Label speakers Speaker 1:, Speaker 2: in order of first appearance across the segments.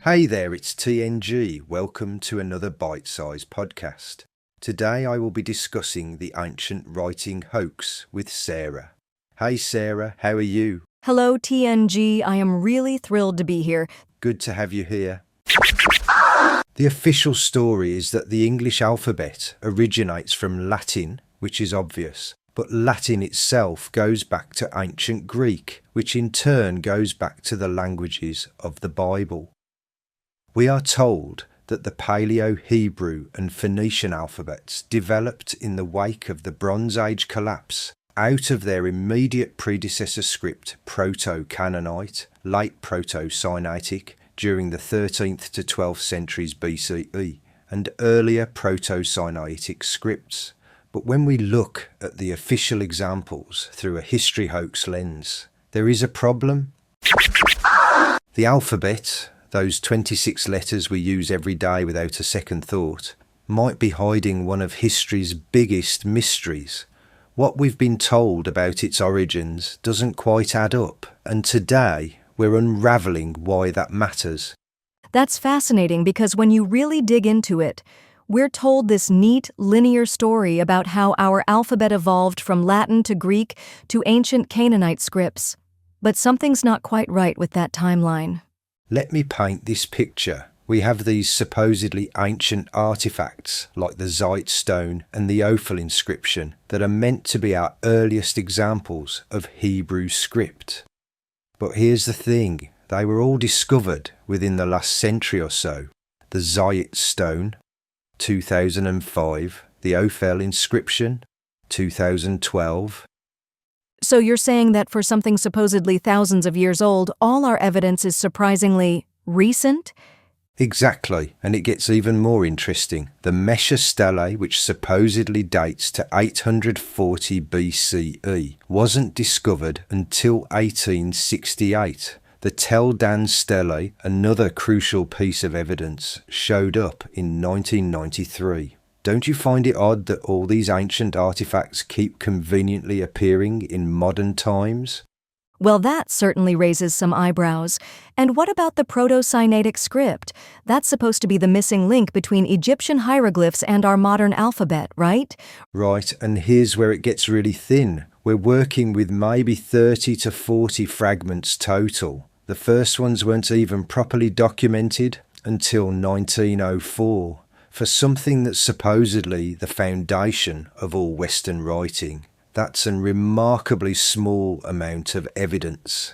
Speaker 1: Hey there, it's TNG. Welcome to another BITESIZE podcast. Today I will be discussing the ancient writing Hoax with Sarah. Hey Sarah, how are you?
Speaker 2: Hello, TNG. I am really thrilled to be here.
Speaker 1: Good to have you here. The official story is that the English alphabet originates from Latin, which is obvious, but Latin itself goes back to ancient Greek, which in turn goes back to the languages of the Bible. We are told that the Paleo-Hebrew and Phoenician alphabets developed in the wake of the Bronze Age collapse out of their immediate predecessor script Proto-Canaanite, late Proto-Sinaitic, during the 13th to 12th centuries BCE, and earlier Proto-Sinaitic scripts. But when we look at the official examples through a history hoax lens, there is a problem. The alphabet, those 26 letters we use every day without a second thought, might be hiding one of history's biggest mysteries. What we've been told about its origins doesn't quite add up, and today we're unravelling why that matters.
Speaker 2: That's fascinating because when you really dig into it, we're told this neat, linear story about how our alphabet evolved from Latin to Greek to ancient Canaanite scripts. But something's not quite right with that timeline.
Speaker 1: Let me paint this picture. We have these supposedly ancient artifacts like the Zite stone and the Ophel inscription that are meant to be our earliest examples of Hebrew script. But here's the thing, they were all discovered within the last century or so. The Zite stone, 2005, the Ophel inscription, 2012.
Speaker 2: So you're saying that for something supposedly thousands of years old, all our evidence is surprisingly recent?
Speaker 1: Exactly, and it gets even more interesting. The Mesha stele, which supposedly dates to 840 BCE, wasn't discovered until 1868. The Tel Dan stele, another crucial piece of evidence, showed up in 1993. Don't you find it odd that all these ancient artifacts keep conveniently appearing in modern times?
Speaker 2: Well, that certainly raises some eyebrows. And what about the Proto-Sinaitic script? That's supposed to be the missing link between Egyptian hieroglyphs and our modern alphabet, right?
Speaker 1: Right, and here's where it gets really thin. We're working with maybe 30 to 40 fragments total. The first ones weren't even properly documented until 1904. For something that's supposedly the foundation of all Western writing, that's a remarkably small amount of evidence.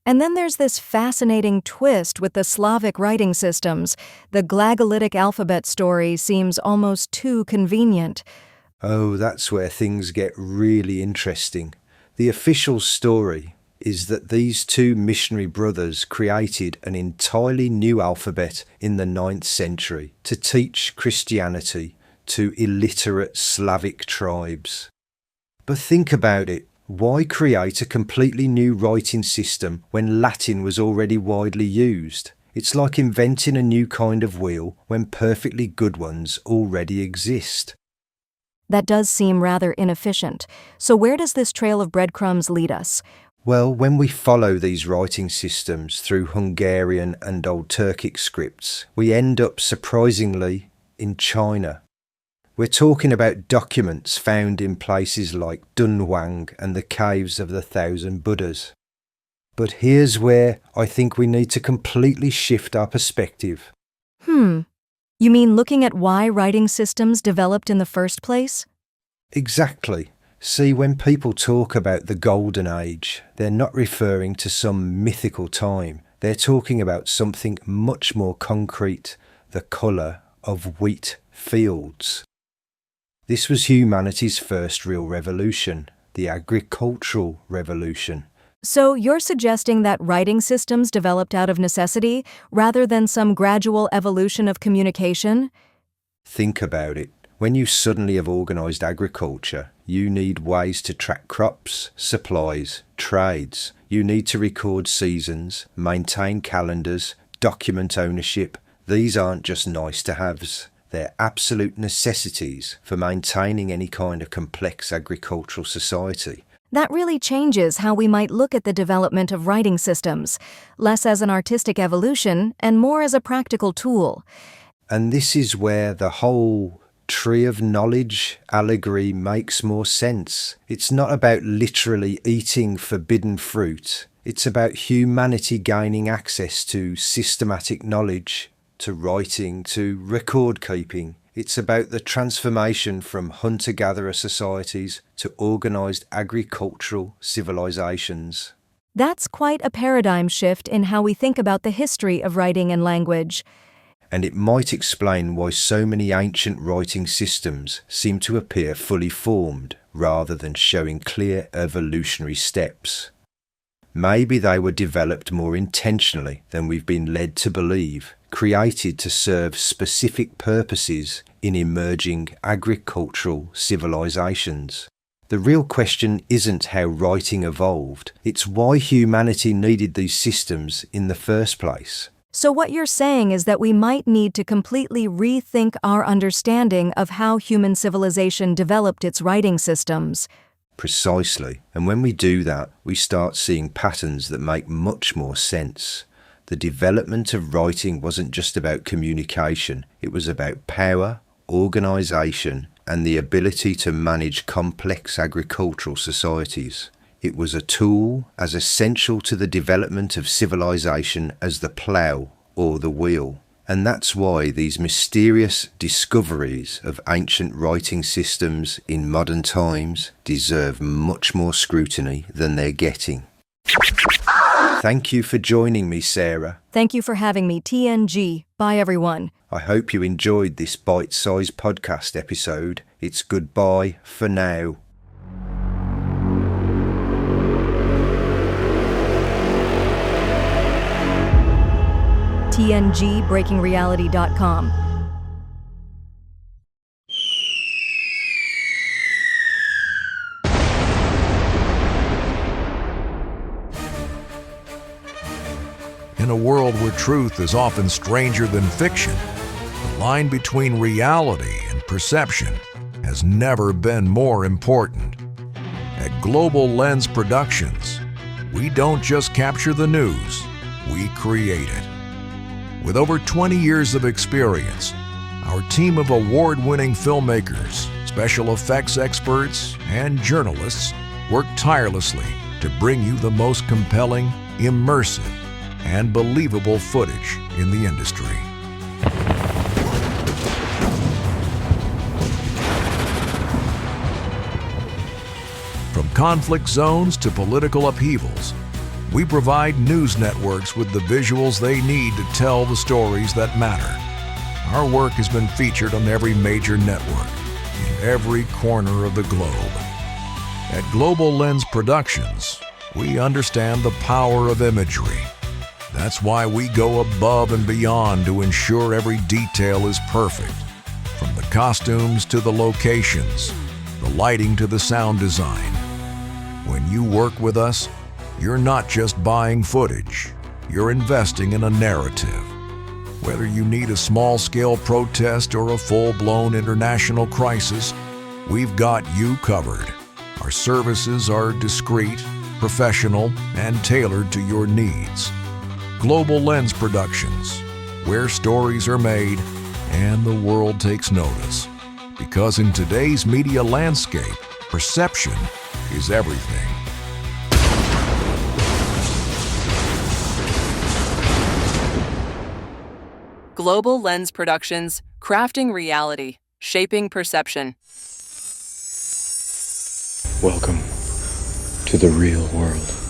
Speaker 2: And then there's this fascinating twist with the Slavic writing systems. The Glagolitic alphabet story seems almost too convenient.
Speaker 1: Oh, that's where things get really interesting. The official story is that these two missionary brothers created an entirely new alphabet in the 9th century to teach Christianity to illiterate Slavic tribes. But think about it, why create a completely new writing system when Latin was already widely used? It's like inventing a new kind of wheel when perfectly good ones already exist.
Speaker 2: That does seem rather inefficient. So where does this trail of breadcrumbs lead us?
Speaker 1: Well, when we follow these writing systems through Hungarian and Old Turkic scripts, we end up surprisingly in China. We're talking about documents found in places like Dunhuang and the caves of the Thousand Buddhas. But here's where I think we need to completely shift our perspective.
Speaker 2: You mean looking at why writing systems developed in the first place?
Speaker 1: Exactly. See, when people talk about the Golden Age, they're not referring to some mythical time. They're talking about something much more concrete, the colour of wheat fields. This was humanity's first real revolution, the agricultural revolution.
Speaker 2: So you're suggesting that writing systems developed out of necessity rather than some gradual evolution of communication?
Speaker 1: Think about it. When you suddenly have organised agriculture, you need ways to track crops, supplies, trades. You need to record seasons, maintain calendars, document ownership. These aren't just nice-to-haves. They're absolute necessities for maintaining any kind of complex agricultural society.
Speaker 2: That really changes how we might look at the development of writing systems, less as an artistic evolution and more as a practical tool.
Speaker 1: And this is where the whole tree of knowledge allegory makes more sense. It's not about literally eating forbidden fruit. It's about humanity gaining access to systematic knowledge, to writing, to record keeping. It's about the transformation from hunter-gatherer societies to organised agricultural civilizations.
Speaker 2: That's quite a paradigm shift in how we think about the history of writing and language.
Speaker 1: And it might explain why so many ancient writing systems seem to appear fully formed rather than showing clear evolutionary steps. Maybe they were developed more intentionally than we've been led to believe, created to serve specific purposes in emerging agricultural civilizations. The real question isn't how writing evolved, it's why humanity needed these systems in the first place.
Speaker 2: So what you're saying is that we might need to completely rethink our understanding of how human civilization developed its writing systems.
Speaker 1: Precisely. And when we do that, we start seeing patterns that make much more sense. The development of writing wasn't just about communication, it was about power, organisation, and the ability to manage complex agricultural societies. It was a tool as essential to the development of civilization as the plough or the wheel. And that's why these mysterious discoveries of ancient writing systems in modern times deserve much more scrutiny than they're getting. Thank you for joining me, Sarah.
Speaker 2: Thank you for having me, TNG. Bye, everyone.
Speaker 1: I hope you enjoyed this bite-sized podcast episode. It's goodbye for now.
Speaker 2: TNG BreakingReality.com.
Speaker 3: In a world where truth is often stranger than fiction, the line between reality and perception has never been more important. At Global Lens Productions, we don't just capture the news, we create it. With over 20 years of experience, our team of award-winning filmmakers, special effects experts, and journalists work tirelessly to bring you the most compelling, immersive, and believable footage in the industry. From conflict zones to political upheavals, we provide news networks with the visuals they need to tell the stories that matter. Our work has been featured on every major network, in every corner of the globe. At Global Lens Productions, we understand the power of imagery. That's why we go above and beyond to ensure every detail is perfect. From the costumes to the locations, the lighting to the sound design. When you work with us, you're not just buying footage, you're investing in a narrative. Whether you need a small-scale protest or a full-blown international crisis, we've got you covered. Our services are discreet, professional, and tailored to your needs. Global Lens Productions, where stories are made and the world takes notice. Because in today's media landscape, perception is everything.
Speaker 4: Global Lens Productions, crafting reality, shaping perception.
Speaker 5: Welcome to the real world.